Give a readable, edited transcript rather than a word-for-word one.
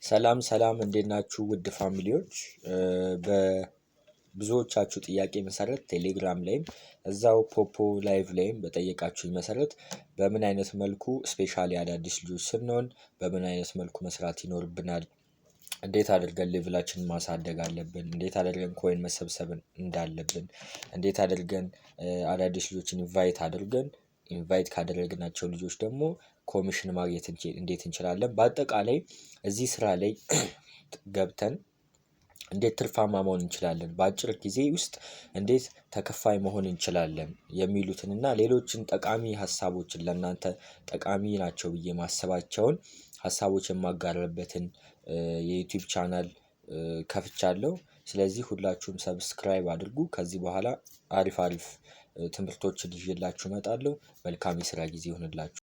ሰላም ሰላም እንዴት ናችሁ ውድ ፋሚሊዎች? በብዙዎቻችሁ ጥያቄ መሰረት ቴሌግራም ላይም እዛው ፖፖ ላይቭ ላይም በጠየቃችሁኝ መሰረት በምን አይነት መልኩ ስፔሻሊ አዳዲስ ልጆች ስንሆን በምን አይነት መልኩ መስራት ይኖርብናል፣ እንዴት አድርገን ሌቭላችንን ማሳደግ አለብን፣ እንዴት አድርገን ኮይን መሰብሰብ እንዳለብን፣ እንዴት አድርገን አዳዲስ ልጆችን ኢንቫይት ካደረግናቸው ልጆች ደግሞ ኮሚሽን ማግኘት እንዴት እንችላለን፣ በአጠቃላይ እዚህ ስራ ላይ ገብተን እንዴት ትርፋማ መሆን እንችላለን፣ በአጭር ጊዜ ውስጥ እንዴት ተከፋይ መሆን እንችላለን የሚሉትን እና ሌሎችን ጠቃሚ ሀሳቦችን ለእናንተ ጠቃሚ ናቸው ብዬ ማሰባቸውን ሀሳቦች የማጋራበትን የዩቲዩብ ቻናል ከፍቻለሁ። ስለዚህ ሁላችሁም ሰብስክራይብ አድርጉ። ከዚህ በኋላ አሪፍ ትምህርቶችን ይዤላችሁ እመጣለሁ። መልካም የስራ ጊዜ ይሁንላችሁ።